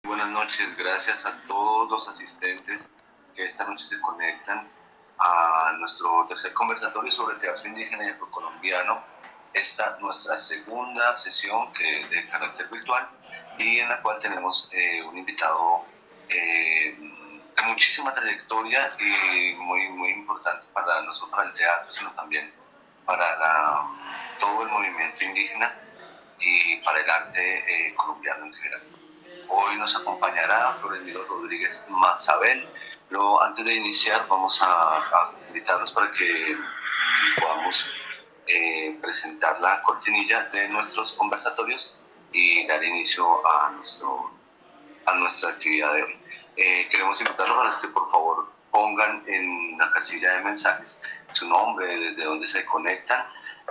Buenas noches, gracias a todos los asistentes que esta noche se conectan a nuestro tercer conversatorio sobre teatro indígena y afrocolombiano. Esta nuestra segunda sesión de carácter virtual y en la cual tenemos un invitado de muchísima trayectoria y muy importante para no solo para el teatro, sino también para todo el movimiento indígena y para el arte colombiano en general. Hoy nos acompañará Florentino Rodríguez Mazabel. Pero antes de iniciar, vamos a invitarlos para que podamos presentar la cortinilla de nuestros conversatorios y dar inicio a nuestra actividad de hoy. Queremos invitarlos para que por favor pongan en la casilla de mensajes su nombre, desde dónde se conectan,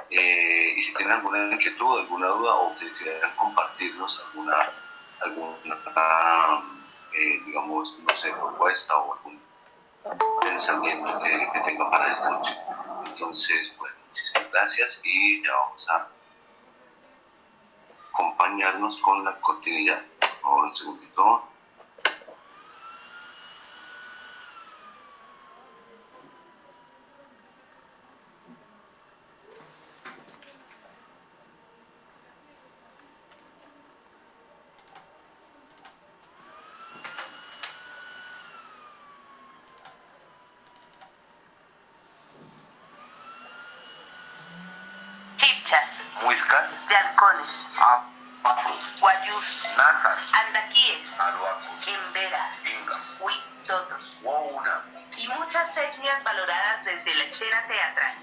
y si tienen alguna inquietud, alguna duda o quisieran compartirnos alguna digamos, no sé, propuesta o algún pensamiento que tenga para esta noche. Entonces, bueno, muchísimas gracias y ya vamos a acompañarnos con la cortinilla. Por favor, un segundito. Chipchas, Muiscas, yalcones, guayús, nazas, andaquíes, aruacos, emberas, inga, huitotos wouna. y muchas etnias valoradas desde la escena teatral.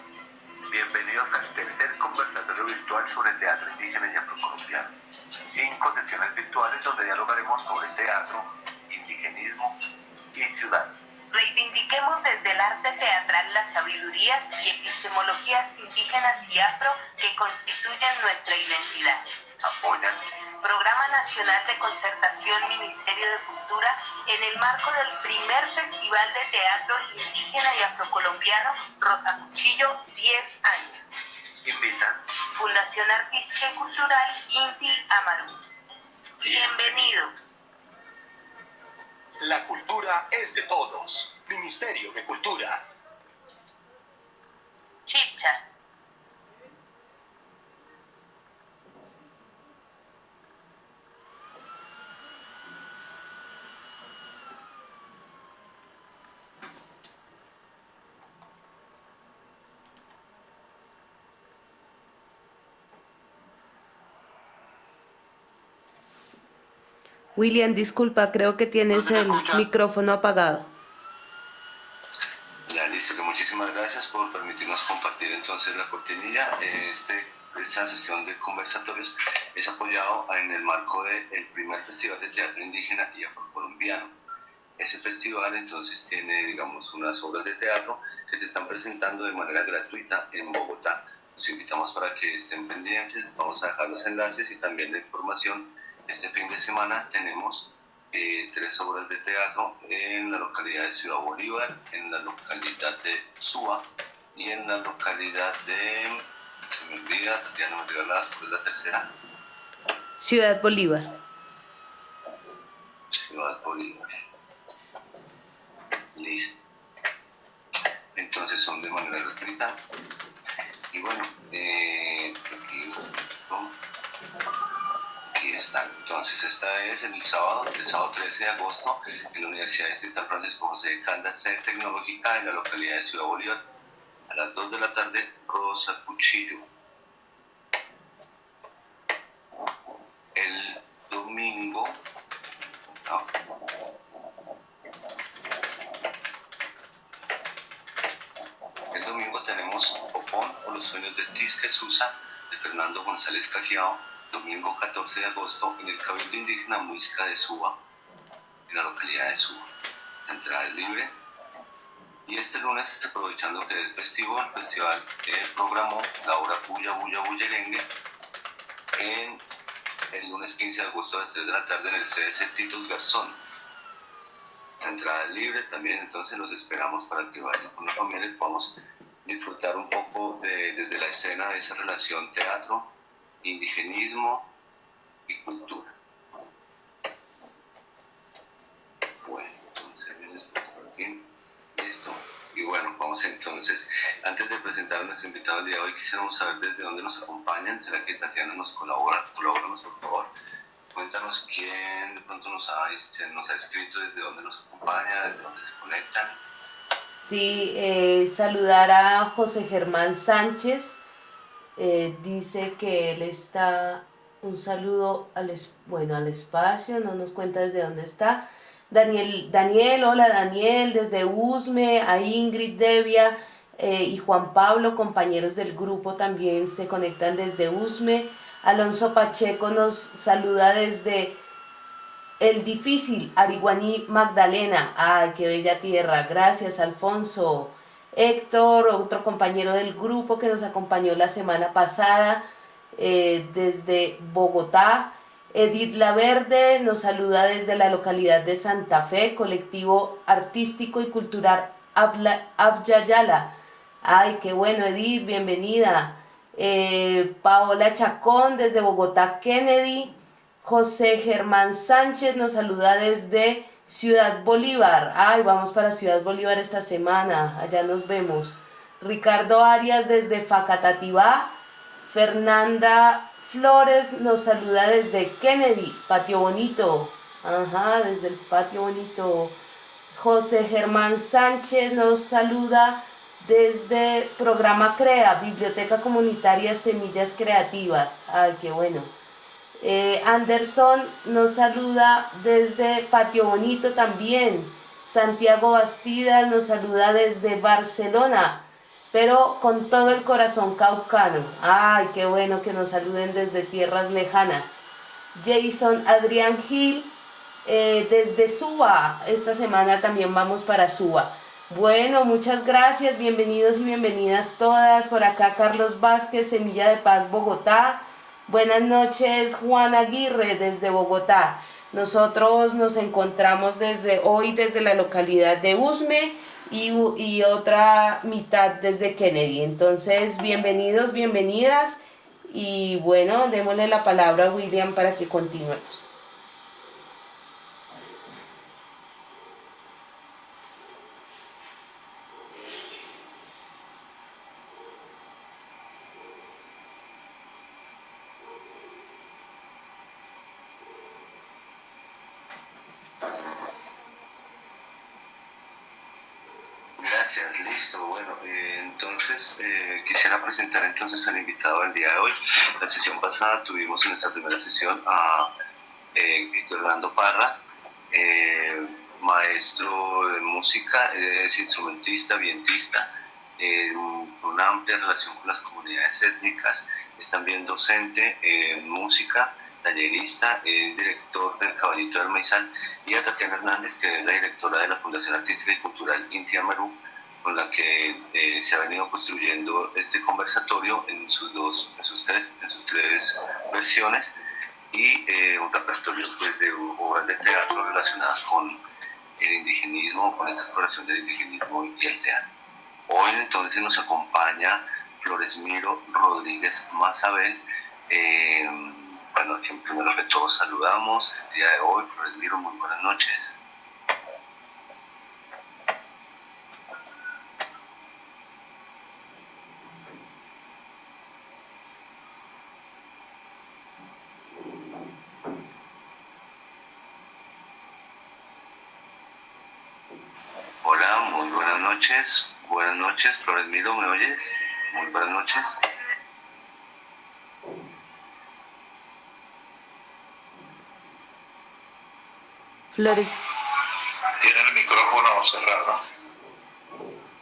Bienvenidos al tercer conversatorio virtual sobre teatro indígena y afrocolombiano. 5 sesiones virtuales donde dialogaremos sobre teatro, indigenismo y ciudad. Reivindiquemos desde el arte teatral las sabidurías y epistemologías indígenas y afro que constituyen nuestra identidad. Apoyan Programa Nacional de Concertación Ministerio de Cultura en el marco del primer Festival de Teatro Indígena y Afrocolombiano Rosa Cuchillo 10 años. invitan Fundación Artística y Cultural Inti Amaru. Bienvenidos. La cultura es de todos. Ministerio de Cultura. Chipcha. William, disculpa, creo que tienes el micrófono apagado. Ya, listo, que muchísimas gracias por permitirnos compartir entonces la cortinilla. Esta sesión de conversatorios es apoyado en el marco del primer Festival de Teatro Indígena y Afrocolombiano. Ese festival entonces tiene, digamos, unas obras de teatro que se están presentando de manera gratuita en Bogotá. Los invitamos para que estén pendientes, vamos a dejar los enlaces y también la información. Este fin de semana tenemos 3 obras de teatro en la localidad de Ciudad Bolívar, en la localidad de Suba y en la localidad de, se me olvida, ya no me olvidó nada, ¿cuál es la tercera? Ciudad Bolívar. Ciudad Bolívar. Listo. Entonces son de manera gratuita. Y bueno, aquí está. Entonces esta es el sábado 13 de agosto en la Universidad Distrital Francisco José de Caldas, sede tecnológica en la localidad de Ciudad Bolívar. A las 2 de la tarde, Rosa Cuchillo. El domingo, no, el domingo tenemos Popón o los sueños de Tisque Susa de Fernando González Cajiao, domingo 14 de agosto en el Cabildo Indígena Muisca de Suba, en la localidad de Suba. La entrada es libre. Y este lunes, aprovechando que es festivo, el festival programó la obra Bulla Bulla Bullerengue en el lunes 15 de agosto a las 3 de la tarde en el CS Titus Garzón. La entrada es libre también, entonces los esperamos para que vayan con la familia y podamos disfrutar un poco desde la escena de esa relación teatro, indigenismo y cultura. Vamos entonces, antes de presentar a nuestro invitado el día de hoy, quisiéramos saber desde dónde nos acompañan. ¿Será que Tatiana nos colabora? Colabóranos, por favor. Cuéntanos quién de pronto nos ha escrito, desde dónde nos acompaña, desde dónde se conectan. Sí, saludar a José Germán Sánchez. Dice que él está, un saludo al espacio, no nos cuenta desde dónde está. Daniel, hola Daniel, desde Usme, a Ingrid, Devia y Juan Pablo, compañeros del grupo, también se conectan desde Usme. Alonso Pacheco nos saluda desde El Difícil, Ariguaní, Magdalena. Ay, qué bella tierra. Gracias, Alfonso. Héctor, otro compañero del grupo que nos acompañó la semana pasada desde Bogotá. Edith Laverde nos saluda desde la localidad de Santa Fe, colectivo artístico y cultural Abyayala. Ay, qué bueno, Edith, bienvenida. Paola Chacón desde Bogotá, Kennedy. José Germán Sánchez nos saluda desde Ciudad Bolívar. Ay, vamos para Ciudad Bolívar esta semana, allá nos vemos. Ricardo Arias desde Facatativá. Fernanda Flores nos saluda desde Kennedy, Patio Bonito. Ajá, desde el Patio Bonito. José Germán Sánchez nos saluda desde Programa CREA, Biblioteca Comunitaria Semillas Creativas. Ay, qué bueno. Anderson nos saluda desde Patio Bonito también. Santiago Bastidas nos saluda desde Barcelona, pero con todo el corazón caucano. Ay, qué bueno que nos saluden desde tierras lejanas. Jason Adrián Gil desde Suba. Esta semana también vamos para Suba. Bueno, muchas gracias, bienvenidos y bienvenidas todas. Por acá Carlos Vázquez, Semilla de Paz, Bogotá. Buenas noches, Juan Aguirre desde Bogotá. Nosotros nos encontramos desde hoy desde la localidad de Usme y otra mitad desde Kennedy. Entonces, bienvenidos, bienvenidas y bueno, démosle la palabra a William para que continuemos. Gracias, listo. Bueno, entonces quisiera presentar entonces al invitado del día de hoy. La sesión pasada tuvimos en nuestra primera sesión a Héctor Orlando Parra, maestro de música, es instrumentista, vientista, con una amplia relación con las comunidades étnicas, es también docente en música, tallerista, es director del Caballito del Maizal, y a Tatiana Hernández, que es la directora de la Fundación Artística y Cultural Inti Amarú, con la que se ha venido construyendo este conversatorio en sus tres versiones, y un repertorio pues, de obras de teatro relacionadas con el indigenismo, con esta exploración del indigenismo y el teatro. Hoy entonces nos acompaña Floresmiro Rodríguez Mazabel. Bueno, en primer lugar de todos saludamos el día de hoy. Floresmiro, muy buenas noches. Hola, muy buenas noches. Buenas noches, Floresmiro, ¿me oyes? Muy buenas noches. Flores. Tiene el micrófono cerrado.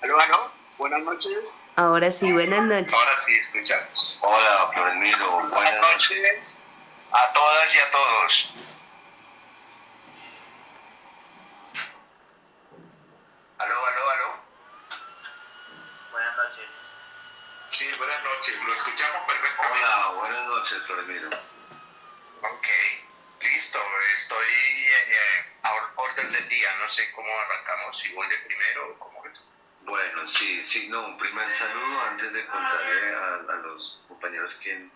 Aló, aló, buenas noches. Ahora sí, buenas noches. Ahora sí escuchamos. Hola, Floresmiro, Buenas noches a todas y a todos. Aló, aló, aló. Buenas noches. Sí, buenas noches. Lo escuchamos perfectamente. Hola, buenas noches, Floresmiro. Ok, listo. Estoy a orden del día. No sé cómo arrancamos, si voy de primero o cómo que tú. Bueno, sí, no, un primer saludo antes de contarle a los compañeros quién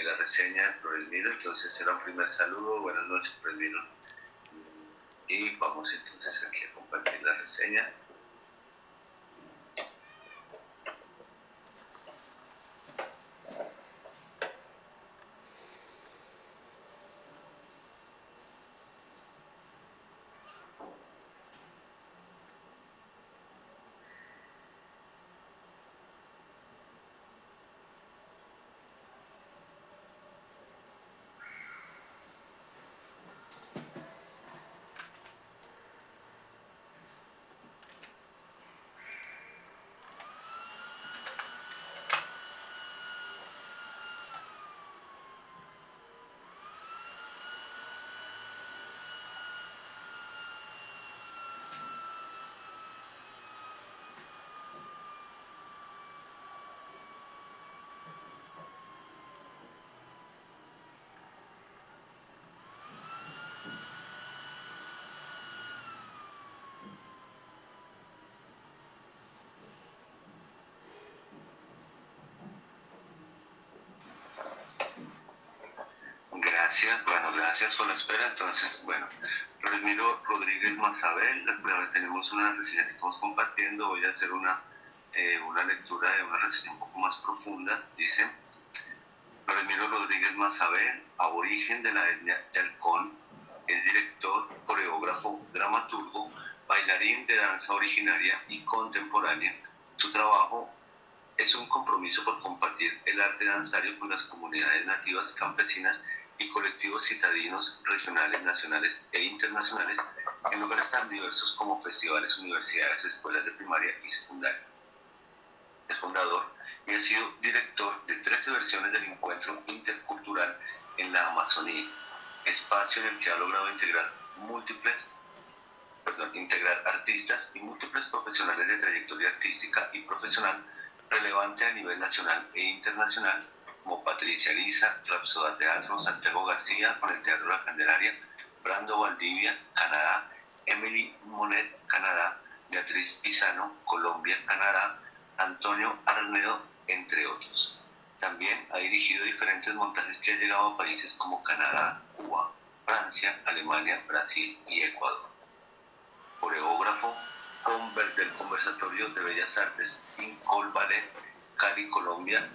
la reseña Floresmiro. Entonces será un primer saludo. Buenas noches, Floresmiro. Y vamos entonces aquí a compartir la reseña. Gracias, bueno, gracias por la espera. Entonces, bueno, Rodrigo Rodríguez Mazabel, tenemos una reseña que estamos compartiendo. Voy a hacer una lectura de una reseña un poco más profunda. Dice: Rodrigo Rodríguez Mazabel, aborigen de la etnia Yalcón, es director, coreógrafo, dramaturgo, bailarín de danza originaria y contemporánea. Su trabajo es un compromiso por compartir el arte danzario con las comunidades nativas, campesinas y colectivos citadinos regionales, nacionales e internacionales en lugares tan diversos como festivales, universidades, escuelas de primaria y secundaria. Es fundador y ha sido director de 13 versiones del encuentro intercultural en la Amazonía, espacio en el que ha logrado integrar artistas y múltiples profesionales de trayectoria artística y profesional relevante a nivel nacional e internacional, como Patricia Liza, Rapsoda Teatro, Santiago García con el Teatro La Candelaria, Brando Valdivia, Canadá, Emily Monet, Canadá, Beatriz Pisano, Colombia, Canadá, Antonio Arnedo, entre otros. También ha dirigido diferentes montajes que han llegado a países como Canadá, Cuba, Francia, Alemania, Brasil y Ecuador. Coreógrafo del Conservatorio de Bellas Artes Incol Ballet, Cali, Colombia,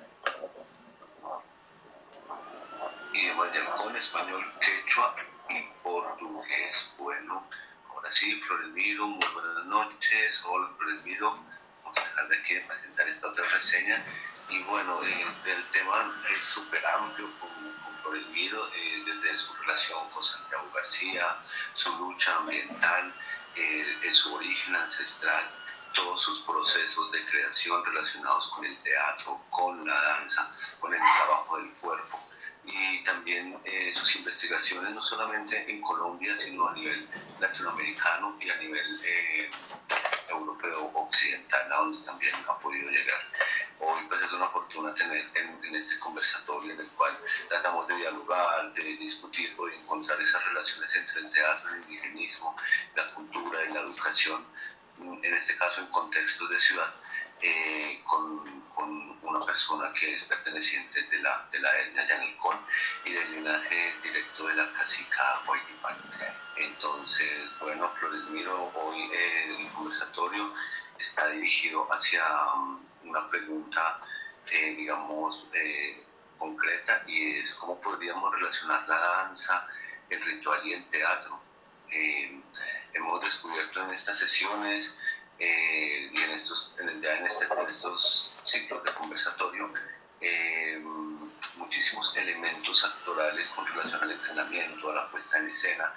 idioma yalcón, español, quechua y portugués. Bueno, ahora sí, Floresmiro, muy buenas noches. Hola, Floresmiro. Vamos a dejar de aquí de presentar esta otra reseña. Y bueno, el tema es súper amplio con Floresmiro, desde su relación con Santiago García, su lucha ambiental, su origen ancestral, todos sus procesos de creación relacionados con el teatro, con la danza, con el trabajo del cuerpo, y también sus investigaciones no solamente en Colombia, sino a nivel latinoamericano y a nivel europeo occidental, a donde también ha podido llegar. Hoy pues es una fortuna tener en este conversatorio en el cual tratamos de dialogar, de discutir o de encontrar esas relaciones entre el teatro, el indigenismo, la cultura y la educación, en este caso en contextos de ciudad, con una persona que es perteneciente de la etnia Yanilcón y del linaje directo de la cacica Huayquipán. Entonces, bueno, Floresmiro, hoy el conversatorio está dirigido hacia una pregunta, digamos, concreta, y es cómo podríamos relacionar la danza, el ritual y el teatro. Hemos descubierto en estas sesiones y en estos ciclos de conversatorio muchísimos elementos actorales con relación al entrenamiento, a la puesta en escena.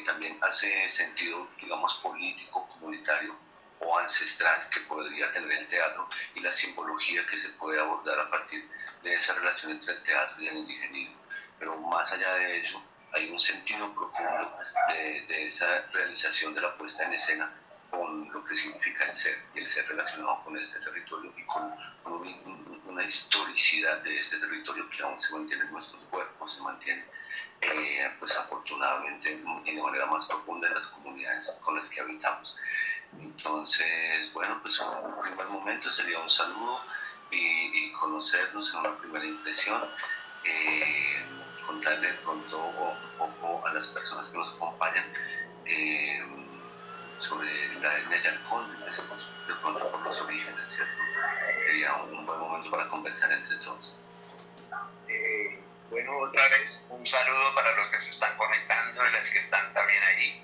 También hace sentido, digamos, político, comunitario o ancestral que podría tener el teatro, y la simbología que se puede abordar a partir de esa relación entre el teatro y el indigenismo. Pero más allá de eso, hay un sentido profundo de esa realización de la puesta en escena con lo que significa el ser, y el ser relacionado con este territorio y con una historicidad de este territorio que aún se mantiene en nuestros cuerpos, se mantiene pues afortunadamente y de manera más profunda en las comunidades con las que habitamos. Entonces, bueno, pues un primer momento sería un saludo y conocernos en una primera impresión, contarle de pronto un poco a las personas que nos acompañan sobre la etnia Yalcón, de pronto por los orígenes, ¿cierto? Sería un buen momento para conversar entre todos. Bueno, otra vez un saludo para los que se están conectando y las que están también ahí.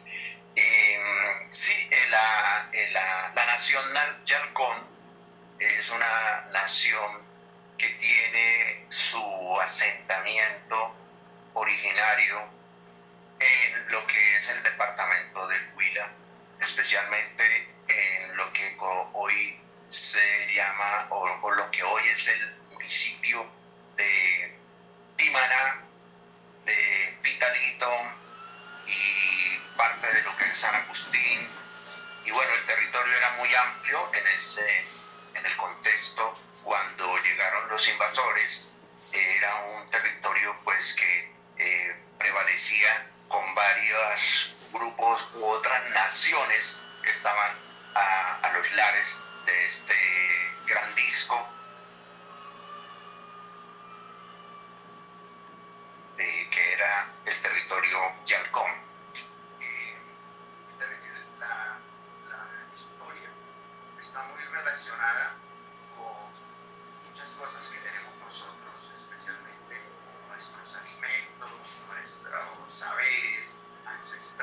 Sí, la nación Yalcón es una nación que tiene su asentamiento originario en lo que es el departamento del Huila, especialmente en lo que hoy se llama, o lo que hoy es el municipio de Timaná, de Pitalito y parte de lo que es San Agustín. Y bueno, el territorio era muy amplio en el contexto cuando llegaron los invasores. Era un territorio pues que prevalecía con varios grupos u otras naciones que estaban a los lares de este gran disco que era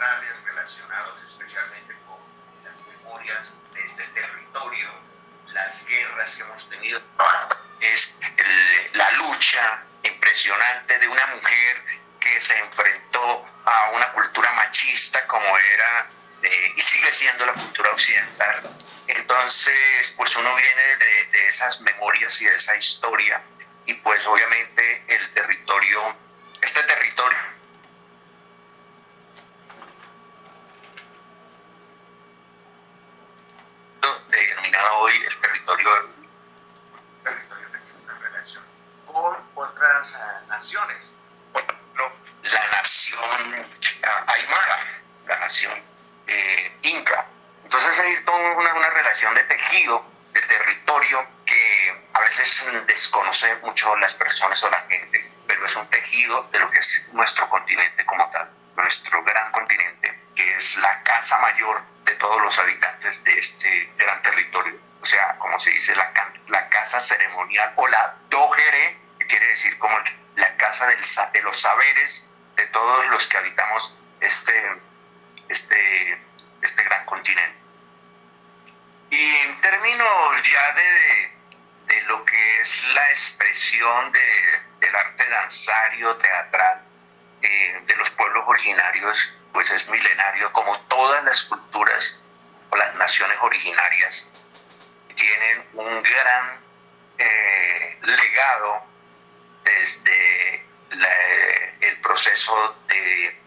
ancestrales relacionados especialmente con las memorias de este territorio, las guerras que hemos tenido, es la lucha impresionante de una mujer que se enfrentó a una cultura machista como era y sigue siendo la cultura occidental. Entonces, pues uno viene de esas memorias y de esa historia, y pues obviamente este territorio denominado hoy el territorio que tiene una relación con otras naciones. Por ejemplo, la nación aymara, la nación inca. Entonces hay toda una relación de tejido, de territorio, que a veces desconoce mucho las personas o la gente, pero es un tejido de lo que es nuestro continente como tal, nuestro gran continente, que es la casa mayor de todos los habitantes de este gran territorio. O sea, como se dice, la casa ceremonial, o la dojere, que quiere decir como la casa de los saberes de todos los que habitamos este gran continente. Y en términos ya de lo que es la expresión del arte danzario, teatral, de los pueblos originarios, pues es milenario, como todas las culturas o las naciones originarias tienen un gran legado desde el proceso de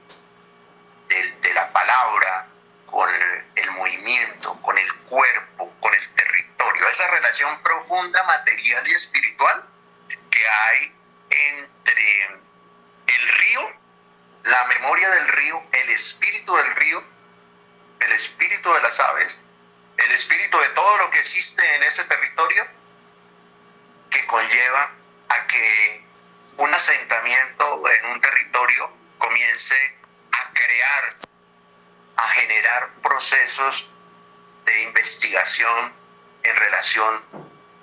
la palabra, con el movimiento, con el cuerpo, con el territorio, esa relación profunda, material y espiritual que hay entre el río, la memoria del río, el espíritu del río, el espíritu de las aves, el espíritu de todo lo que existe en ese territorio, que conlleva a que un asentamiento en un territorio comience a crear, a generar procesos de investigación en relación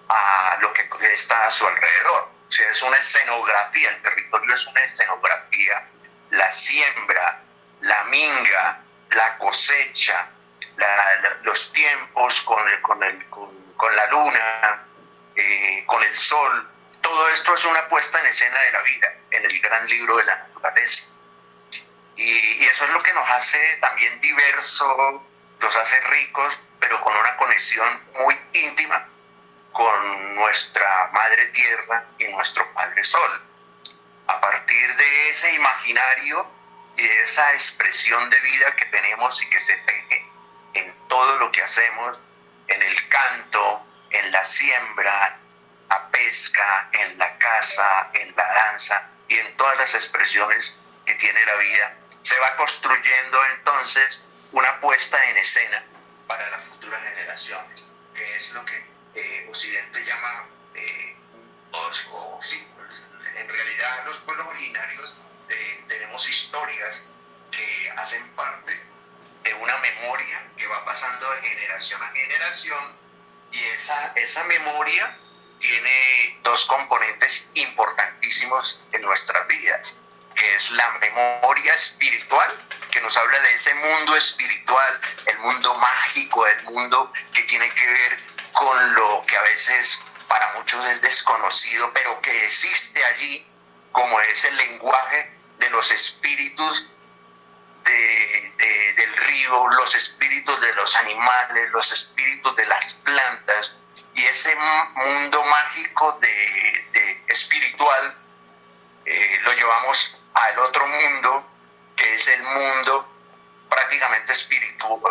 a lo que está a su alrededor. O sea, es una escenografía, el territorio es una escenografía, la siembra, la minga, la cosecha, los tiempos con la luna, con el sol, todo esto es una puesta en escena de la vida, en el gran libro de la naturaleza. Y eso es lo que nos hace también diversos, nos hace ricos, pero con una conexión muy íntima con nuestra Madre Tierra y nuestro Padre Sol. A partir de ese imaginario y de esa expresión de vida que tenemos y que se teje en todo lo que hacemos, en el canto, en la siembra, la pesca, en la caza, en la danza y en todas las expresiones que tiene la vida, se va construyendo entonces una puesta en escena para las futuras generaciones, que es lo que Occidente llama en realidad los pueblos originarios tenemos historias que hacen parte de una memoria que va pasando de generación a generación, y esa memoria tiene dos componentes importantísimos en nuestras vidas, que es la memoria espiritual, que nos habla de ese mundo espiritual, el mundo mágico, el mundo que tiene que ver con lo que a veces para muchos es desconocido, pero que existe allí, como es el lenguaje de los espíritus del río, los espíritus de los animales, los espíritus de las plantas, y ese mundo mágico espiritual lo llevamos al otro mundo, que es el mundo prácticamente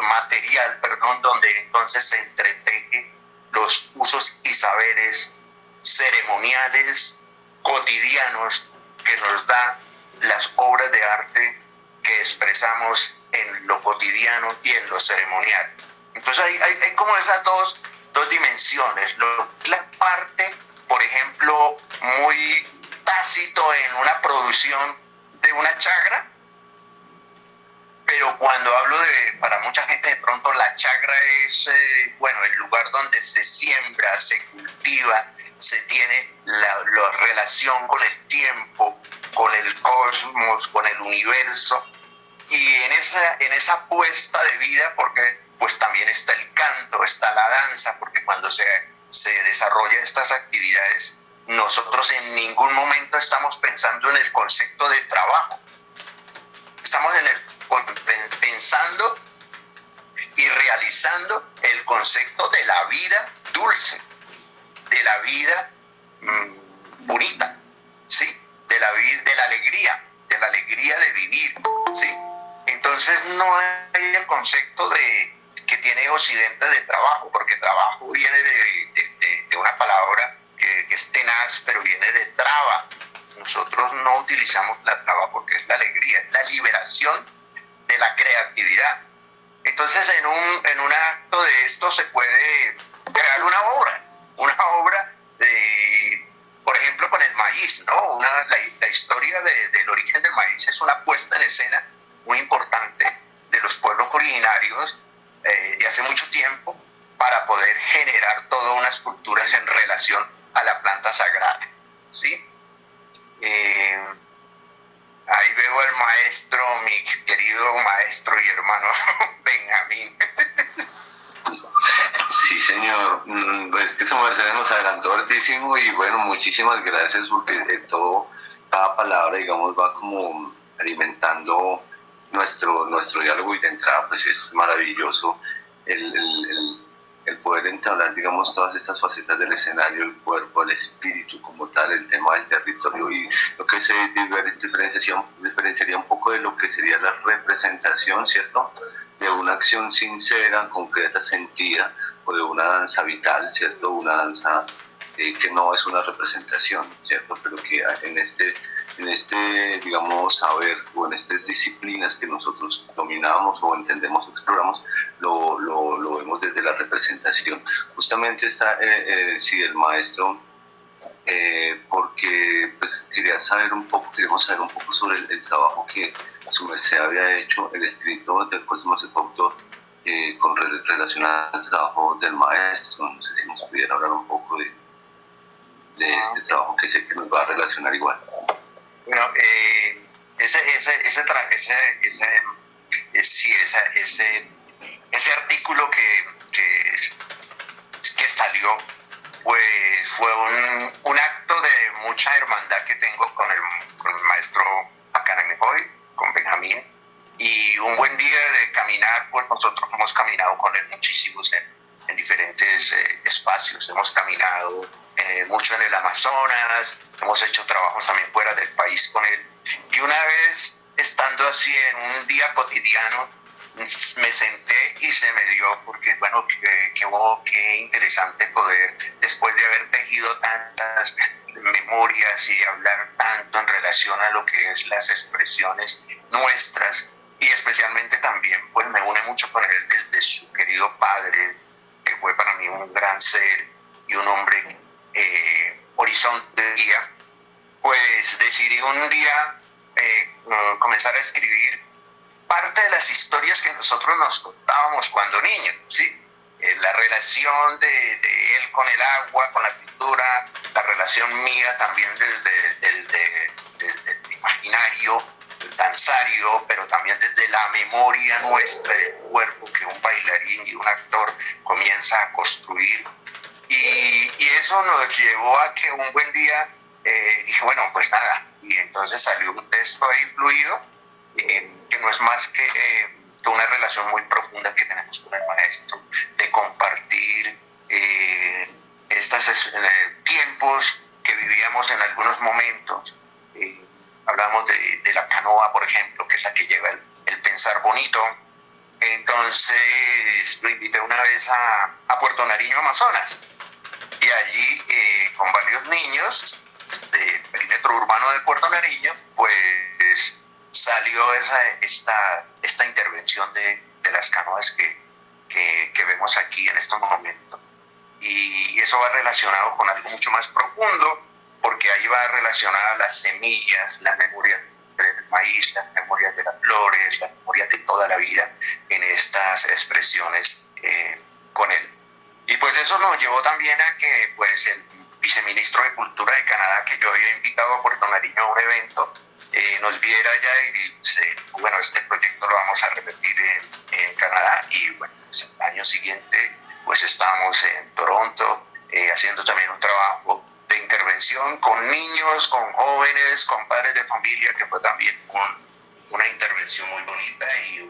material, donde entonces se entreteje los usos y saberes ceremoniales cotidianos que nos da las obras de arte que expresamos en lo cotidiano y en lo ceremonial. Entonces hay como esas dos dimensiones. La parte, por ejemplo, muy tácito en una producción de una chagra, pero cuando hablo para mucha gente de pronto la chagra es, el lugar donde se siembra, se cultiva, se tiene la relación con el tiempo, con el cosmos, con el universo, y en esa apuesta de vida, porque pues también está el canto, está la danza, porque cuando se desarrollan estas actividades, nosotros en ningún momento estamos pensando en el concepto de trabajo. Estamos pensando y realizando el concepto de la vida dulce, de la vida bonita, ¿sí? De la alegría de vivir, ¿sí? Entonces no hay el concepto que tiene Occidente de trabajo, porque trabajo viene de una palabra que es tenaz, pero viene de traba. Nosotros no utilizamos la traba porque es la alegría, es la liberación de la creatividad. Entonces en un acto de esto se puede crear una obra de, por ejemplo, con el maíz, ¿no? La historia del origen del maíz es una puesta en escena muy importante de los pueblos originarios de hace mucho tiempo para poder generar todas unas culturas en relación a la planta sagrada, ¿sí? Ahí veo al maestro, mi querido maestro y hermano Benjamín. Sí, señor. Es que su merced nos adelantó hartísimo y bueno, muchísimas gracias porque cada palabra, digamos, va como alimentando nuestro diálogo y de entrada pues es maravilloso el poder entablar, digamos, todas estas facetas del escenario, el cuerpo, el espíritu como tal, el tema del territorio y lo que se diferenciaría un poco de lo que sería la representación, ¿cierto? De una acción sincera, concreta, sentida, o de una danza vital, ¿cierto? Una danza que no es una representación, ¿cierto? Pero que en este, digamos, saber o en estas disciplinas que nosotros dominamos o entendemos o exploramos, lo vemos desde la representación. Justamente está, sí, el maestro, porque pues queremos saber un poco sobre el trabajo que su merced había hecho, el escrito del próximo autor, relacionado al trabajo del maestro. No sé si nos pudiera hablar un poco de este trabajo que sé que nos va a relacionar igual. Bueno, ese artículo que salió, pues fue un acto de mucha hermandad que tengo con el maestro Acanamejoy, con Benjamín, y un buen día de caminar, pues nosotros hemos caminado con él muchísimos en diferentes espacios, hemos caminado mucho en el Amazonas, hemos hecho trabajos también fuera del país con él, y una vez estando así en un día cotidiano, me senté y se me dio, porque bueno, qué interesante poder, después de haber tejido tantas memorias y hablar tanto en relación a lo que es las expresiones nuestras, y especialmente también pues me une mucho con él desde su querido padre, que fue para mí un gran ser y un hombre horizonte de guía, pues decidí un día comenzar a escribir parte de las historias que nosotros nos contábamos cuando niños, ¿sí? La relación de él con el agua, con la pintura, la relación mía también desde el imaginario, el danzario, pero también desde la memoria nuestra del cuerpo que un bailarín y un actor comienza a construir. Y eso nos llevó a que un buen día dije, bueno, pues nada, y entonces salió un texto ahí fluido, que no es más que una relación muy profunda que tenemos con el maestro, de compartir estos tiempos que vivíamos en algunos momentos. Hablamos de la canoa, por ejemplo, que es la que lleva el pensar bonito. Entonces lo invité una vez a Puerto Nariño, Amazonas, y allí con varios niños del perímetro urbano de Puerto Nariño, pues salió esta intervención de las canoas que vemos aquí en estos momentos. Y eso va relacionado con algo mucho más profundo, porque ahí va relacionada las semillas, la memoria del maíz, las memorias de las flores, las memorias de toda la vida en estas expresiones con él. Y pues eso nos llevó también a que pues el viceministro de Cultura de Canadá, que yo había invitado a Puerto Nariño a un evento, nos viera allá y dice, bueno, este proyecto lo vamos a repetir en Canadá, y bueno, pues el año siguiente pues estábamos en Toronto haciendo también un trabajo de intervención con niños, con jóvenes, con padres de familia, que fue también una intervención muy bonita y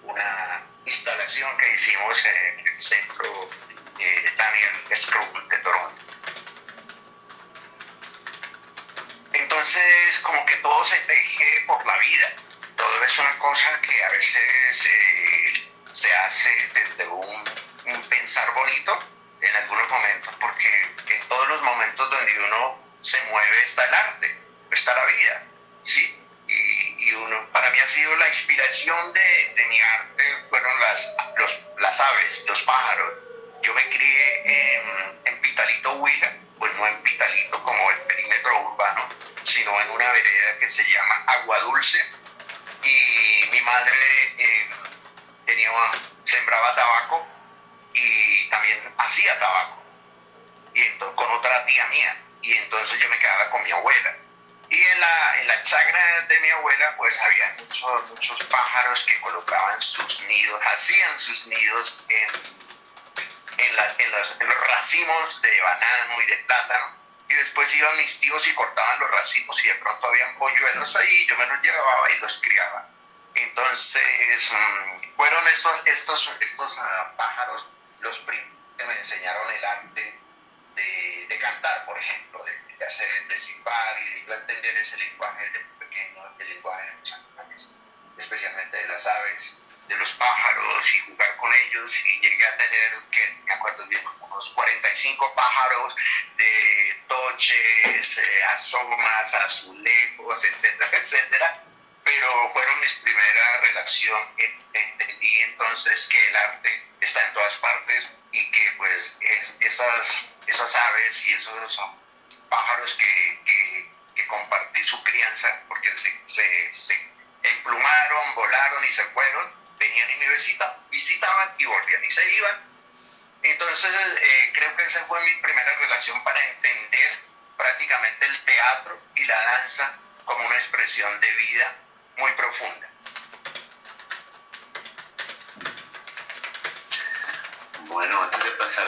una instalación que hicimos en el centro Daniel Stroud de Toronto. Entonces, como que todo se teje por la vida. Todo es una cosa que a veces se hace desde un pensar bonito en algunos momentos, porque en todos los momentos donde uno se mueve está el arte, está la vida, ¿sí? Y uno, para mí ha sido la inspiración de mi arte, fueron las aves, los pájaros. Yo me crié en Pitalito, Huila, pues no en Pitalito como el perímetro urbano, sino en una vereda que se llama Agua Dulce, y mi madre sembraba tabaco y también hacía tabaco, y entonces, con otra tía mía, y entonces yo me quedaba con mi abuela. Y en la chagra de mi abuela pues había muchos pájaros que colocaban sus nidos, hacían sus nidos en los racimos de banano y de plátano, y después iban mis tíos y cortaban los racimos, y de pronto habían polluelos ahí, y yo me los llevaba y los criaba. Entonces fueron estos pájaros los primeros que me enseñaron el arte de cantar, por ejemplo, de silbar y de entender ese lenguaje de pequeño, el lenguaje de los animales, especialmente de las aves, de los pájaros, y jugar con ellos, y llegué a tener, que me acuerdo bien, como unos 45 pájaros de toches, asomas, azulejos, etcétera, etcétera. Pero fueron mis primeras relaciones. Entendí entonces que el arte está en todas partes, y que pues esas aves y esos pájaros que compartí su crianza, porque se emplumaron, volaron y se fueron, venían y me visitaban y volvían y se iban. Entonces creo que esa fue mi primera relación para entender prácticamente el teatro y la danza como una expresión de vida muy profunda. Bueno, antes de pasar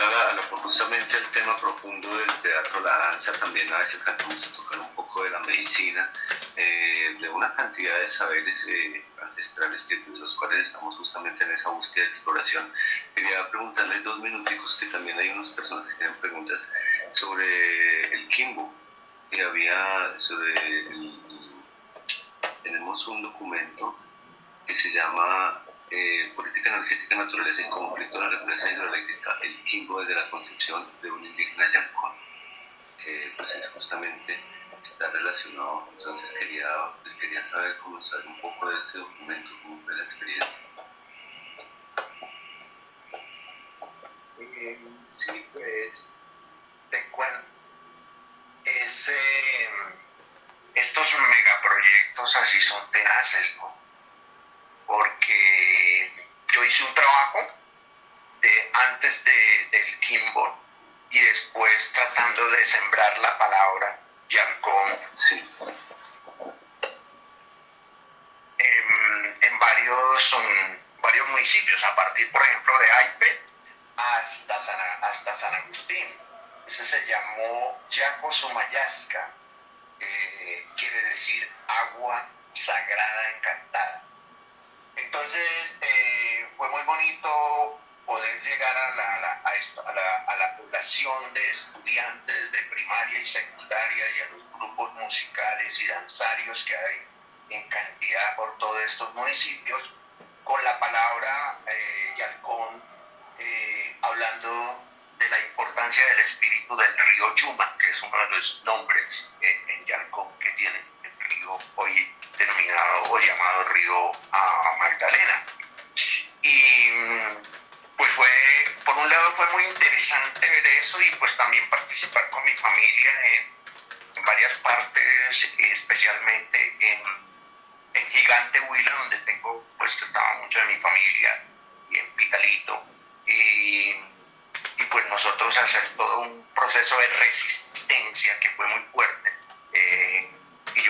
justamente al tema profundo del teatro, la danza, también a veces alcanzamos a tocar un poco de la medicina, de una cantidad de saberes ancestrales de los cuales estamos justamente en esa búsqueda de exploración. Quería preguntarles 2 minuticos, que también hay unas personas que tienen preguntas sobre el Kimbo, que había tenemos un documento que se llama Política Energética, Naturaleza y Conflicto de la Represa Hidroeléctrica, el Kimbo desde la concepción de un indígena Yalcón, que pues justamente está relacionado. Entonces quería saber, saber un poco de este documento, cómo fue la experiencia. Sí, pues te cuento, estos megaproyectos así son tenaces, ¿no? Porque yo hice un trabajo antes del Kimbo, y después tratando de sembrar la palabra Yalcón, Sí. en varios municipios, a partir, por ejemplo, de Aipe hasta San Agustín. Ese se llamó Yaco Sumayasca, quiere decir agua sagrada encantada. Entonces fue muy bonito poder llegar a la población de estudiantes de primaria y secundaria, y a los grupos musicales y danzarios que hay en cantidad por todos estos municipios, con la palabra Yalcón, hablando de la importancia del espíritu del río Yuma, que es uno de los nombres en Yalcón que tiene el río hoy denominado o llamado río Magdalena. Y pues por un lado fue muy interesante ver eso, y pues también participar con mi familia en varias partes, especialmente en Gigante Huila, donde estaba mucho de mi familia, y en Pitalito, y pues nosotros hacer todo un proceso de resistencia que fue muy fuerte,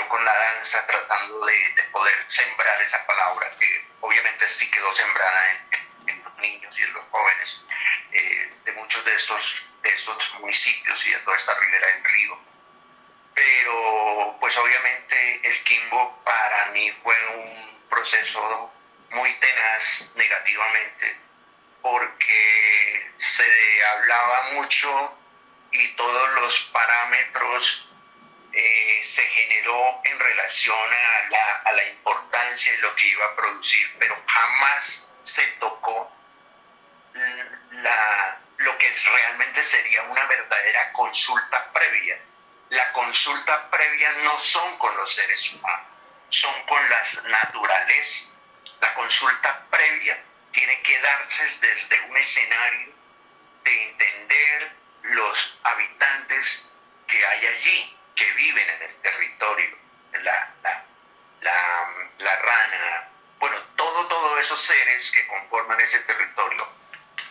yo con la danza tratando de poder sembrar esa palabra que obviamente sí quedó sembrada en los niños y en los jóvenes de muchos de estos municipios y de toda esta ribera del río. Pero pues obviamente el Quimbo para mí fue un proceso muy tenaz negativamente, porque se hablaba mucho y todos los parámetros se generó en relación a la importancia y lo que iba a producir, pero jamás se tocó lo que realmente sería una verdadera consulta previa. La consulta previa no son con los seres humanos, son con las naturalezas. La consulta previa tiene que darse desde un escenario de entender los habitantes que hay allí, que viven en el territorio, la rana, bueno, todos esos seres que conforman ese territorio.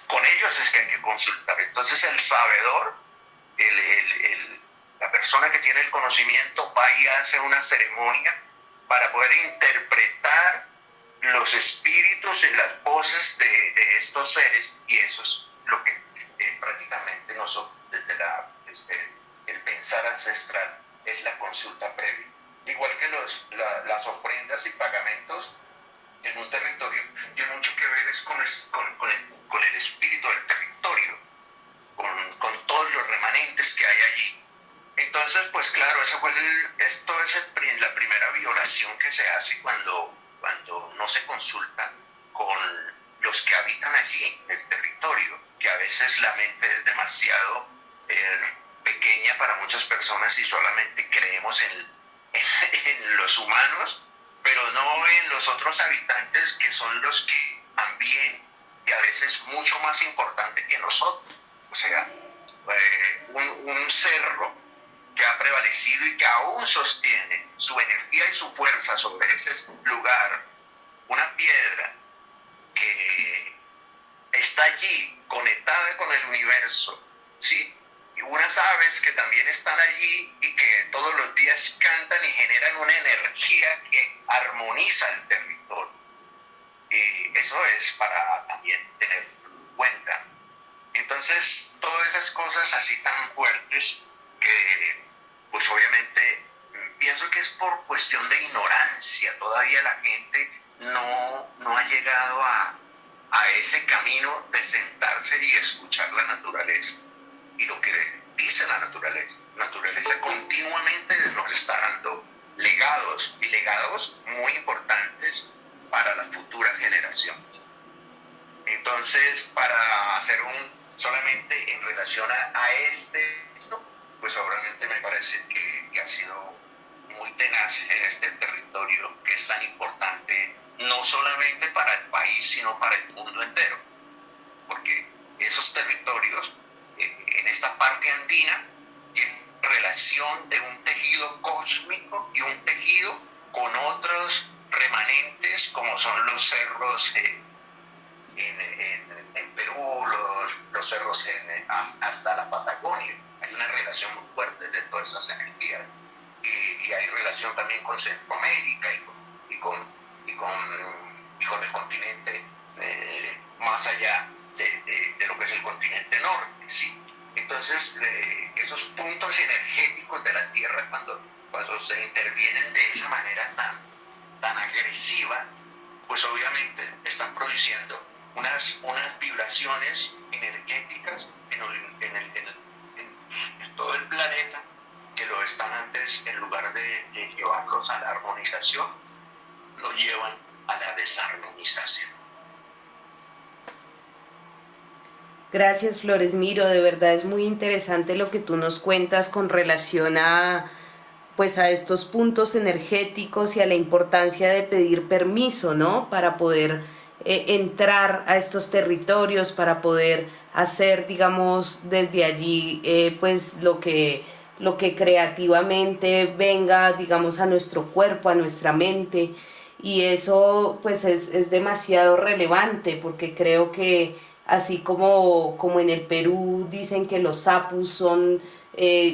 Con ellos es que hay que consultar. Entonces el sabedor, la persona que tiene el conocimiento, va y hace una ceremonia para poder interpretar los espíritus y las voces de estos seres, y eso es lo que prácticamente nosotros, desde el pensar ancestral, es la consulta previa. Igual que las ofrendas y pagamentos en un territorio, tiene mucho que ver es con el espíritu del territorio, con todos los remanentes que hay allí. Entonces, pues claro, esto es la primera violación que se hace cuando no se consulta con los que habitan allí, en el territorio, que a veces la mente es demasiado pequeña para muchas personas y solamente creemos en los humanos, pero no en los otros habitantes, que son los que también, y a veces mucho más importante que nosotros. O sea, un cerro que ha prevalecido y que aún sostiene su energía y su fuerza sobre ese lugar, una piedra que está allí conectada con el universo, ¿sí? Y unas aves que también están allí y que todos los días cantan y generan una energía que armoniza el territorio. Y eso es para también tener en cuenta. Entonces, todas esas cosas así tan fuertes que, pues obviamente, pienso que es por cuestión de ignorancia. Todavía la gente no ha llegado a ese camino de sentarse y escuchar la naturaleza y lo que dice la naturaleza. La naturaleza continuamente nos está dando legados, y legados muy importantes para las futuras generaciones. Entonces, para hacer solamente en relación a pues obviamente me parece que ha sido muy tenaz en este territorio que es tan importante, no solamente para el país, sino para el mundo entero, porque esos territorios en esta parte andina tienen relación de un tejido cósmico y un tejido con otros remanentes, como son los cerros en Perú, los cerros hasta la Patagonia. Hay una relación muy fuerte de todas esas energías, y hay relación también con Centroamérica y con el continente más allá de lo que es el continente norte, ¿sí? Entonces, esos puntos energéticos de la Tierra, cuando se intervienen de esa manera tan agresiva, pues obviamente están produciendo unas vibraciones energéticas en todo el planeta, que lo están antes, en lugar de llevarlos a la armonización, lo llevan a la desarmonización. Gracias, Flores Miro, de verdad es muy interesante lo que tú nos cuentas con relación a estos puntos energéticos y a la importancia de pedir permiso, ¿no? Para poder entrar a estos territorios, para poder hacer, digamos, desde allí, pues lo que creativamente venga, digamos, a nuestro cuerpo, a nuestra mente. Y eso pues es demasiado relevante, porque creo que así como en el Perú dicen que los sapus son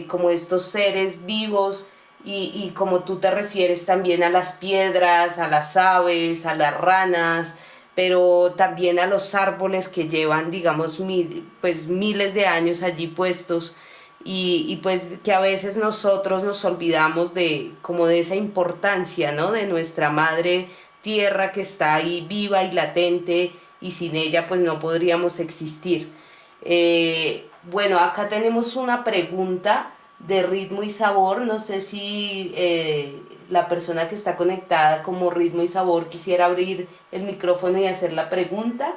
como estos seres vivos y como tú te refieres también a las piedras, a las aves, a las ranas, pero también a los árboles que llevan, digamos, pues miles de años allí puestos y pues que a veces nosotros nos olvidamos de como de esa importancia, ¿no? De nuestra madre tierra que está ahí viva y latente y sin ella pues no podríamos existir. Bueno, acá tenemos una pregunta de ritmo y sabor. No sé si la persona que está conectada como ritmo y sabor quisiera abrir el micrófono y hacer la pregunta.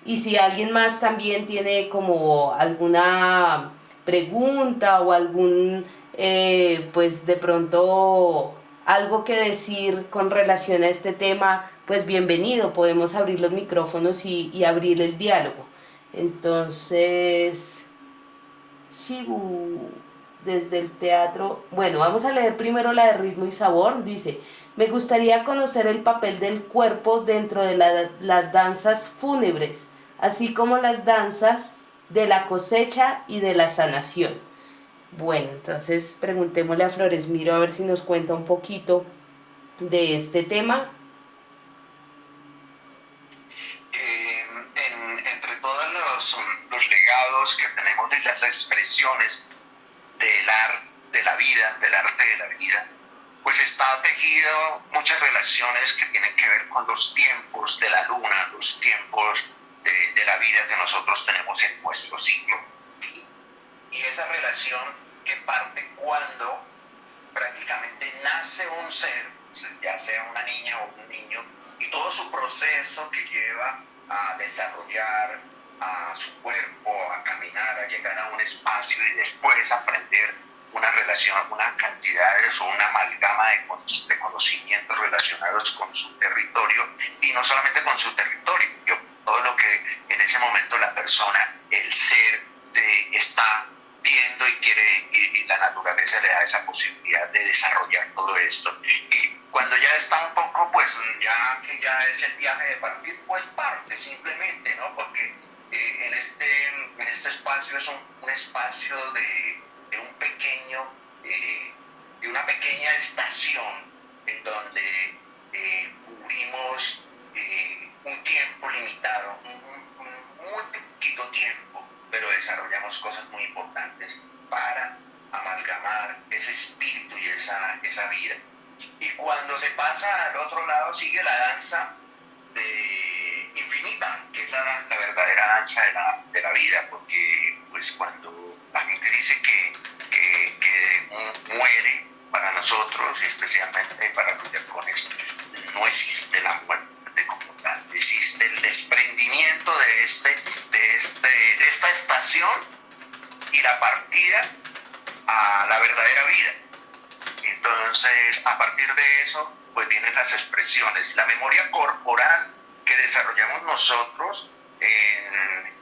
Y si alguien más también tiene como alguna pregunta o algún, pues de pronto algo que decir con relación a este tema, pues bienvenido, podemos abrir los micrófonos y abrir el diálogo. Entonces, Shibu, desde el teatro. Bueno, vamos a leer primero la de ritmo y sabor. Dice, me gustaría conocer el papel del cuerpo dentro de las danzas fúnebres, así como las danzas de la cosecha y de la sanación. Bueno, entonces preguntémosle a Flores Miro a ver si nos cuenta un poquito de este tema. Entre todos los legados que tenemos de las expresiones de la vida, del arte de la vida, pues está tejido muchas relaciones que tienen que ver con los tiempos de la luna, los tiempos de la vida que nosotros tenemos en nuestro ciclo. Y esa relación que parte cuando prácticamente nace un ser, ya sea una niña o un niño, y todo su proceso que lleva a desarrollar a su cuerpo, a caminar, a llegar a un espacio y después aprender una relación, una cantidades o una amalgama de conocimientos relacionados con su territorio, y no solamente con su territorio, todo lo que en ese momento la persona, el ser, está viendo y quiere, y la naturaleza le da esa posibilidad de desarrollar todo esto. Y cuando ya está un poco, pues ya que ya es el viaje de partir, pues parte simplemente, ¿no? Porque en este espacio es un espacio de un pequeño, de una pequeña estación en donde cubrimos un tiempo limitado, un muy poquito tiempo, pero desarrollamos cosas muy importantes para amalgamar ese espíritu y esa vida. Y cuando se pasa al otro lado sigue la danza infinita, que es la verdadera danza de la vida, porque pues cuando la gente dice que muere, para nosotros, y especialmente para los diacones, no existe la muerte como tal, existe el desprendimiento de esta estación y la partida a la verdadera vida. Entonces, a partir de eso, pues vienen las expresiones, la memoria corporal que desarrollamos nosotros en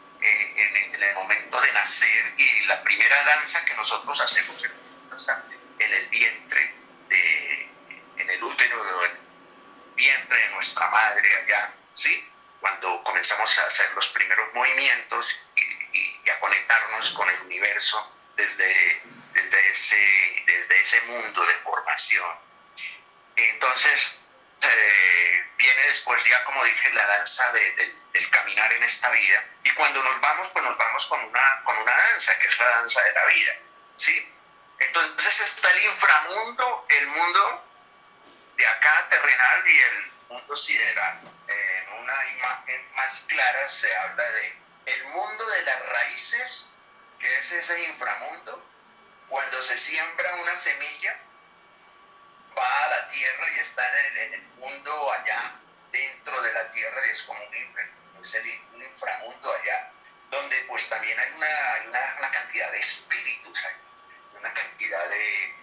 el momento de nacer, y la primera danza que nosotros hacemos en el vientre, en el útero, en el vientre de nuestra madre allá, ¿sí? Cuando comenzamos a hacer los primeros movimientos y a conectarnos con el universo desde ese mundo de formación. Entonces, viene después ya, como dije, la danza del caminar en esta vida, y cuando nos vamos, pues nos vamos con una danza, que es la danza de la vida, ¿sí? Entonces está el inframundo, el mundo de acá terrenal y el mundo sideral. En una imagen más clara se habla de el mundo de las raíces, que es ese inframundo. Cuando se siembra una semilla, va a la tierra y está en el mundo allá dentro de la tierra, y es como un inframundo allá, donde pues también hay una cantidad de espíritus, hay una cantidad de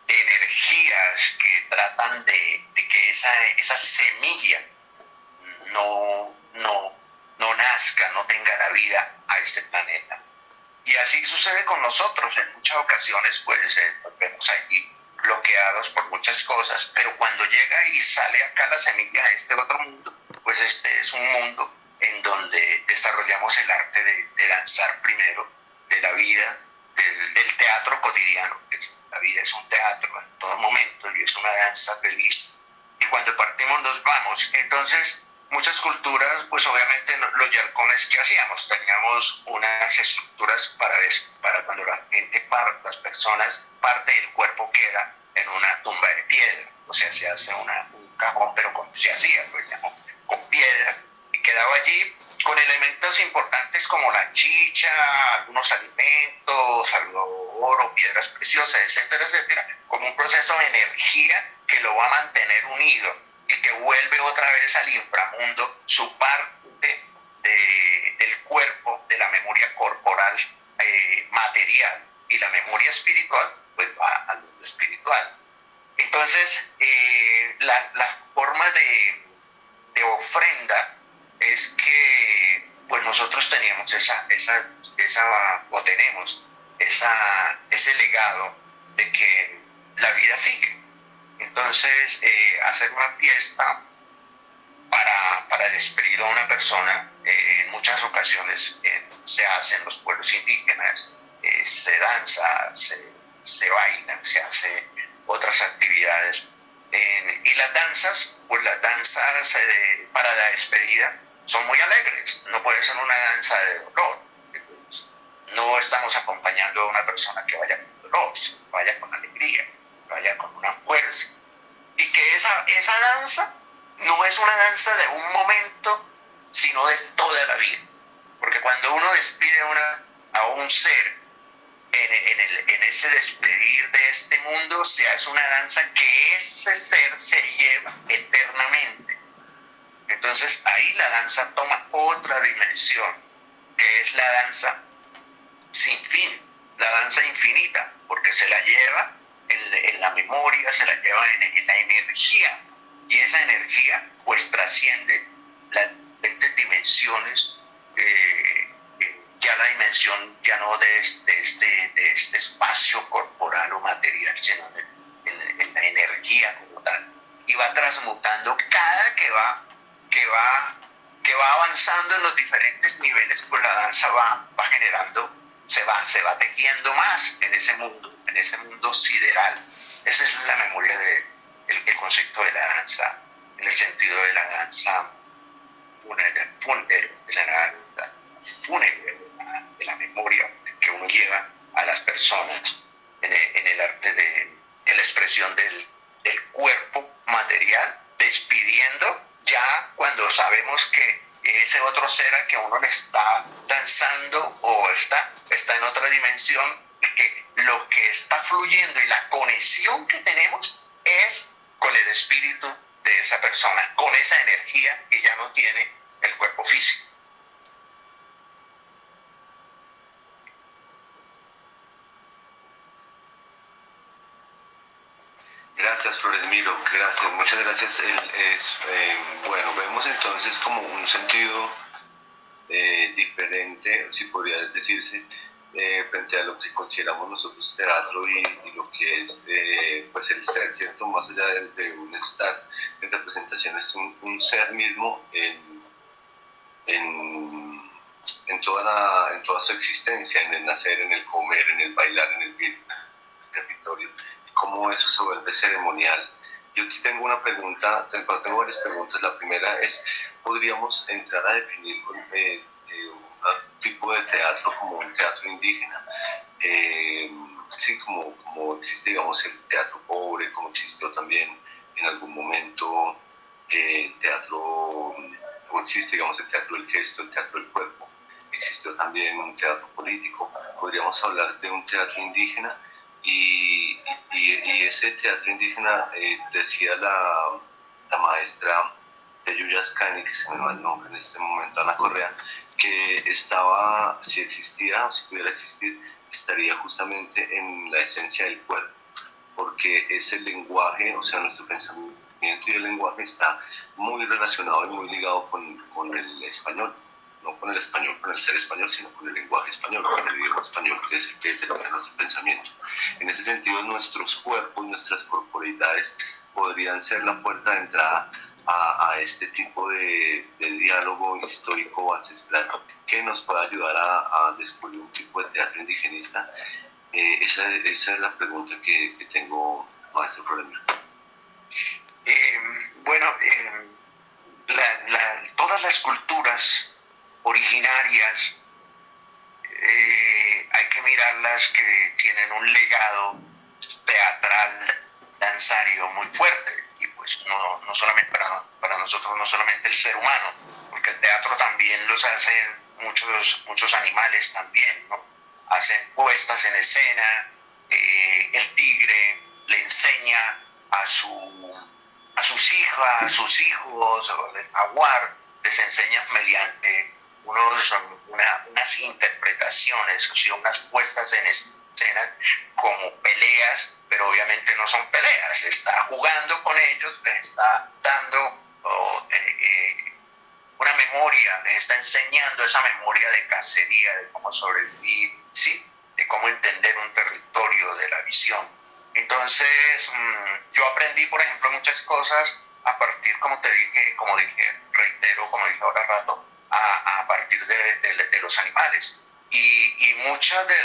energías que tratan de que esa semilla no nazca, no tenga la vida a este planeta. Y así sucede con nosotros. En muchas ocasiones pues nos vemos allí bloqueados por muchas cosas, pero cuando llega y sale acá la semilla a este otro mundo, pues este es un mundo en donde desarrollamos el arte de danzar primero, de la vida, del teatro cotidiano, que es la vida es un teatro en todo momento y es una danza feliz. Y cuando partimos nos vamos. Entonces, muchas culturas, pues obviamente los yarcones que hacíamos, teníamos unas estructuras para cuando la gente parte, las personas, parte del cuerpo queda en una tumba de piedra. O sea, se hace un cajón, pero se hacía, pues, con piedra, y quedaba allí con elementos importantes como la chicha, algunos alimentos, algo oro, piedras preciosas, etcétera, etcétera, como un proceso de energía que lo va a mantener unido y que vuelve otra vez al inframundo su parte del cuerpo, de la memoria corporal material, y la memoria espiritual pues va al mundo espiritual. Entonces, la forma de ofrenda es que pues nosotros teníamos ese legado de que la vida sigue. Entonces, hacer una fiesta para despedir a una persona, en muchas ocasiones se hace en los pueblos indígenas, se danza, se baila, se hace otras actividades. Y las danzas para la despedida son muy alegres, no puede ser una danza de dolor. No estamos acompañando a una persona que vaya con dolor, vaya con alegría, vaya con una fuerza. Y que esa danza no es una danza de un momento, sino de toda la vida. Porque cuando uno despide a un ser, en ese despedir de este mundo, se hace una danza que ese ser se lleva eternamente. Entonces ahí la danza toma otra dimensión, que es la danza sin fin, la danza infinita, porque se la lleva en la memoria, se la lleva en la energía, y esa energía pues trasciende las diferentes dimensiones, ya la dimensión ya no de este espacio corporal o material, sino en la energía como tal, y va transmutando cada que va avanzando en los diferentes niveles, pues la danza va generando, se va tejiendo más en ese mundo sideral. Esa es la memoria el concepto de la danza, en el sentido de la danza fúnebre, de la memoria que uno lleva a las personas en el arte de la expresión del cuerpo material, despidiendo ya cuando sabemos que ese otro ser al que uno le está danzando o está en otra dimensión, que lo que está fluyendo y la conexión que tenemos es con el espíritu de esa persona, con esa energía que ya no tiene el cuerpo físico. Gracias, Floresmiro, gracias, muchas gracias. Bueno, vemos entonces como un sentido diferente, si podría decirse, frente a lo que consideramos nosotros teatro y lo que es pues el ser, ¿cierto? Más allá de un estar en representación, es un ser mismo en toda su existencia, en el nacer, en el comer, en el bailar, en el vivir, en el territorio, y cómo eso se vuelve ceremonial. Yo aquí tengo una pregunta, tengo varias preguntas. La primera es, ¿podríamos entrar a definir un tipo de teatro como un teatro indígena? Sí, como existe, digamos, el teatro pobre, como existió también en algún momento teatro, o existe, digamos, el teatro del gesto, el teatro del cuerpo. Existió también un teatro político. Podríamos hablar de un teatro indígena, y ese teatro indígena, decía la maestra de Yuyascani, que se me va el nombre en este momento, Ana Correa, que estaba, si existía o si pudiera existir, estaría justamente en la esencia del cuerpo, porque ese lenguaje, o sea, nuestro pensamiento y el lenguaje está muy relacionado y muy ligado con el español, no con el español, con el ser español, sino con el lenguaje español, con el idioma español, que es el que determina nuestro pensamiento. En ese sentido, nuestros cuerpos, nuestras corporalidades podrían ser la puerta de entrada a este tipo de diálogo histórico ancestral que nos pueda ayudar a descubrir un tipo de teatro indigenista Esa es la pregunta que tengo, maestro Florentino. Bueno, todas las culturas originarias hay que mirarlas que tienen un legado teatral, danzario muy fuerte. Y pues no solamente para nosotros, no solamente el ser humano, porque el teatro también los hacen muchos animales también, ¿no? Hacen puestas en escena, el tigre le enseña a sus hijos, o el jaguar, les enseña mediante unas interpretaciones, o sea, unas puestas en escena como peleas, pero obviamente no son peleas, está jugando con ellos, les está dando una memoria, les está enseñando esa memoria de cacería, de cómo sobrevivir, ¿sí? De cómo entender un territorio, de la visión. Entonces, yo aprendí, por ejemplo, muchas cosas a partir, como reitero, como dije ahora rato, a partir de los animales. Y muchas de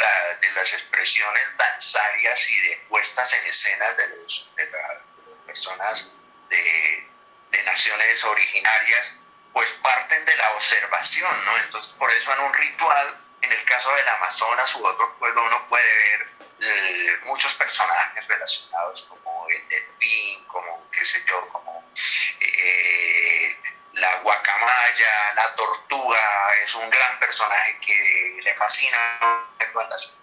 las expresiones danzarias y de puestas en escena de las personas de naciones originarias, pues parten de la observación, ¿no? Entonces, por eso en un ritual, en el caso del Amazonas u otro pueblo, uno puede ver muchos personajes relacionados, como el delfín, como, qué sé yo, como la guacamaya, la tortuga, es un gran personaje que le fascina cuando las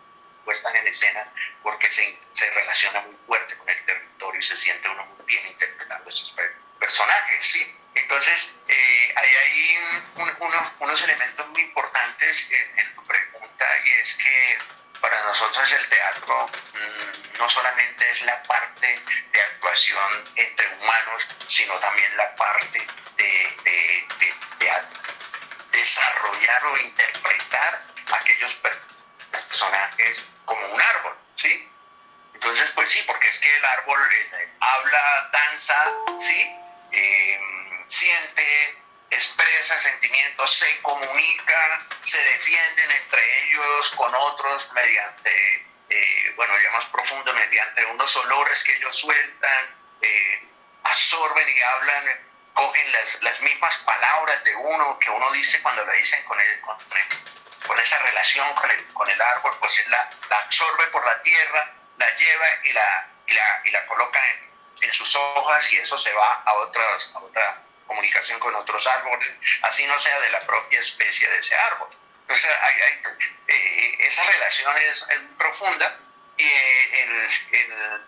puestan en escena, porque se relaciona muy fuerte con el territorio y se siente uno muy bien interpretando esos personajes, ¿sí? Entonces, hay unos elementos muy importantes en tu pregunta, y es que para nosotros el teatro no solamente es la parte de actuación entre humanos, sino también la parte de desarrollar o interpretar aquellos personajes como un árbol, ¿sí? Entonces, pues sí, porque es que el árbol habla, danza, ¿sí? Siente, expresa sentimientos, se comunica, se defienden entre ellos con otros mediante, ya más profundo, mediante unos olores que ellos sueltan, absorben y hablan, cogen las mismas palabras de uno que uno dice cuando la dicen con esa relación con el árbol, pues él la absorbe por la tierra, la lleva y la coloca en sus hojas, y eso se va a otra comunicación con otros árboles, así no sea de la propia especie de ese árbol. Entonces esa relación es profunda, y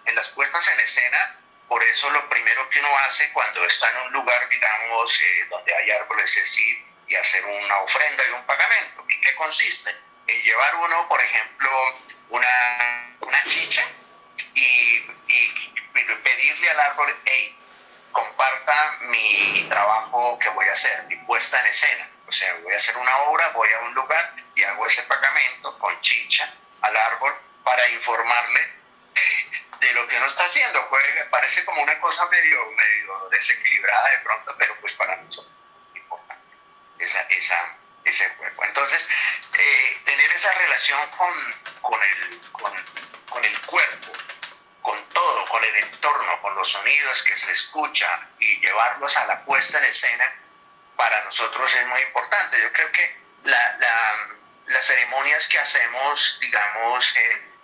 en las puestas en escena, por eso lo primero que uno hace cuando está en un lugar, digamos, donde hay árboles, es ir y hacer una ofrenda y un pagamento. ¿En qué consiste? En llevar uno, por ejemplo, una chicha y pedirle al árbol: hey, comparta mi trabajo que voy a hacer, mi puesta en escena. O sea, voy a hacer una obra, voy a un lugar y hago ese pagamento con chicha al árbol para informarle de lo que uno está haciendo. Parece como una cosa medio desequilibrada de pronto, pero pues para nosotros es importante ese juego. Entonces, tener esa relación con el cuerpo, con todo, con el entorno, con los sonidos que se escuchan, y llevarlos a la puesta en escena, para nosotros es muy importante. Yo creo que las ceremonias que hacemos, digamos,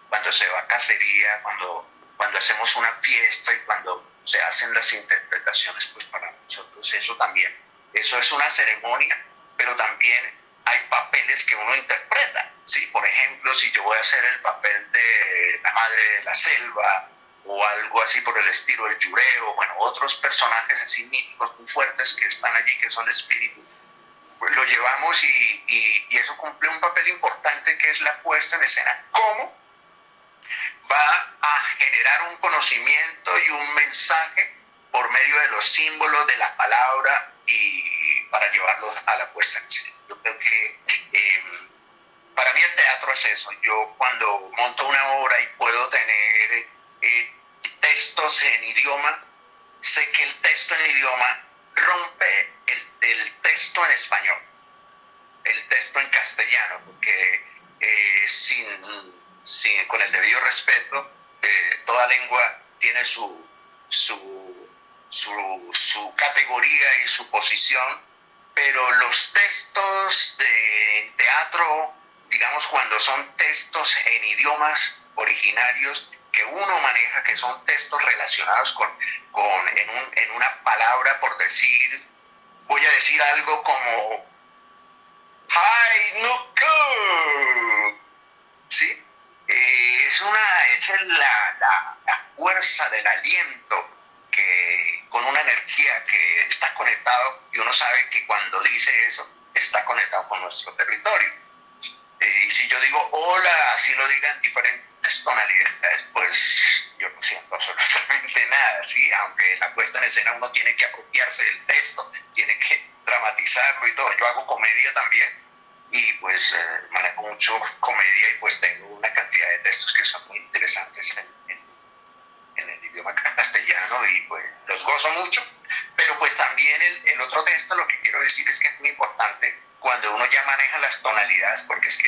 cuando se va a cacería, cuando hacemos una fiesta y cuando se hacen las interpretaciones, pues para nosotros eso es una ceremonia, pero también hay papeles que uno interpreta, ¿sí? Por ejemplo, si yo voy a hacer el papel de la madre de la selva, o algo así por el estilo, el yureo, otros personajes así míticos muy fuertes que están allí, que son espíritus, pues lo llevamos, y eso cumple un papel importante, que es la puesta en escena. ¿Cómo va a generar un conocimiento y un mensaje por medio de los símbolos de la palabra, y para llevarlos a la puesta en escena? Yo creo que para mí el teatro es eso. Yo cuando monto una obra y puedo tener textos en idioma, sé que el texto en idioma rompe el texto en español, el texto en castellano, porque con el debido respeto, toda lengua tiene su categoría y su posición, pero los textos de teatro, digamos, cuando son textos en idiomas originarios que uno maneja, que son textos relacionados en una palabra, por decir, voy a decir algo como "Hi, no go", ¿sí? Es la fuerza del aliento con una energía que está conectado, y uno sabe que cuando dice eso está conectado con nuestro territorio. Y si yo digo hola, así lo digan diferentes tonalidades, pues yo no siento absolutamente nada, ¿sí? Aunque en la puesta en escena uno tiene que apropiarse del texto, tiene que dramatizarlo y todo. Yo hago comedia también, y pues manejo mucho comedia, y pues tengo una cantidad de textos que son muy interesantes en el idioma castellano, y pues los gozo mucho. Pero pues también el otro texto, lo que quiero decir es que es muy importante cuando uno ya maneja las tonalidades, porque es que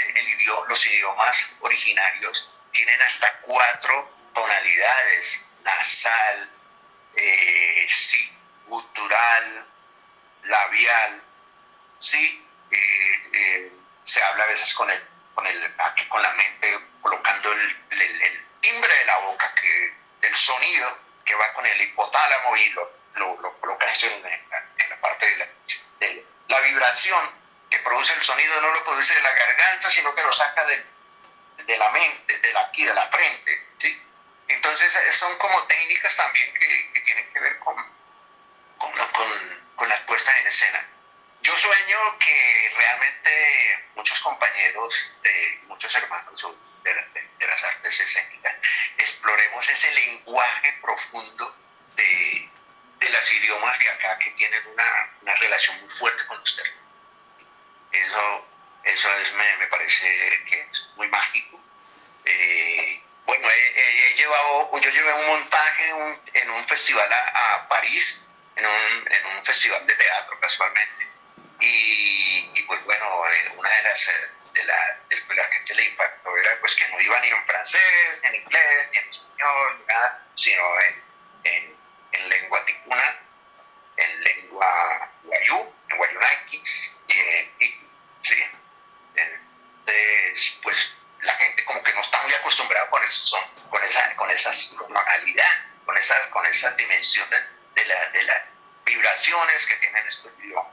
los idiomas originarios tienen hasta 4 tonalidades: nasal, sí, gutural, labial, sí. Se habla a veces con la mente, colocando el timbre de la boca, del sonido que va con el hipotálamo, y lo colocas en la parte de la vibración que produce el sonido. No lo produce de la garganta, sino que lo saca de la mente, de la frente, ¿sí? Entonces son como técnicas también que tienen que ver con las puestas en escena. Yo sueño que realmente muchos compañeros, muchos hermanos de las artes escénicas, exploremos ese lenguaje profundo de los idiomas de acá, que tienen una relación muy fuerte con los territorios. Me parece que es muy mágico. Bueno, yo llevé un montaje en un festival a París, en un festival de teatro, casualmente. Y pues bueno, una de las que la gente le impactó era pues que no iba ni en francés, ni en inglés, ni en español, nada, sino en lengua ticuna, en lengua guayú, en guayunaki, sí. Entonces, pues la gente como que no está muy acostumbrada con esa tonalidad, con esas dimensiones de las vibraciones que tienen estos idiomas.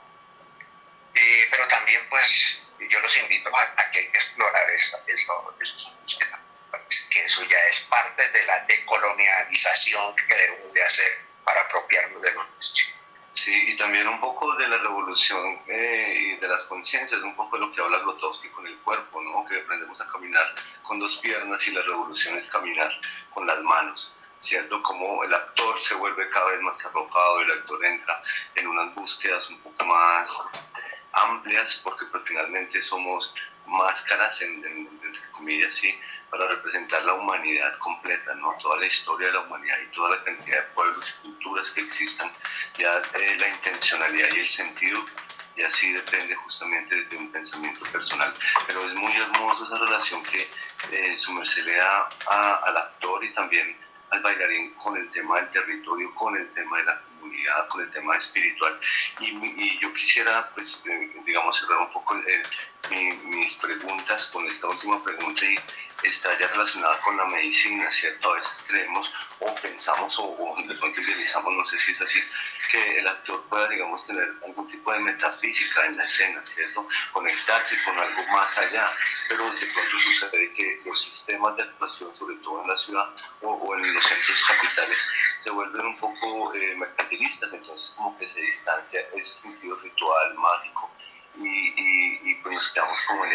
Pero también pues yo los invito a que hay que explorar esos años, que eso ya es parte de la decolonialización que debemos de hacer para apropiarnos de lo nuestro. Sí, y también un poco de la revolución y de las conciencias, un poco de lo que habla Grotowski con el cuerpo, ¿no? Que aprendemos a caminar con 2 piernas, y la revolución es caminar con las manos, ¿cierto? Como el actor se vuelve cada vez más arropado, el actor entra en unas búsquedas un poco más amplias, porque pues finalmente somos máscaras, entre comillas, sí, para representar la humanidad completa, ¿no? Toda la historia de la humanidad y toda la cantidad de pueblos y culturas que existan. Ya la intencionalidad y el sentido ya sí depende justamente de un pensamiento personal. Pero es muy hermoso esa relación que su merced le da al actor y también al bailarín con el tema del territorio, con el tema de la comunidad, con el tema espiritual. Y yo quisiera, pues, digamos, cerrar un poco mis preguntas con esta última pregunta, y está ya relacionada con la medicina, ¿cierto? A veces creemos o pensamos o de pronto idealizamos, no sé si es así, que el actor pueda, digamos, tener algún tipo de metafísica en la escena, ¿cierto? Conectarse con algo más allá, pero de pronto sucede que los sistemas de actuación, sobre todo en la ciudad o en los centros capitales, se vuelven un poco mercantilistas, entonces como que se distancia ese sentido ritual, mágico, y pues nos quedamos como en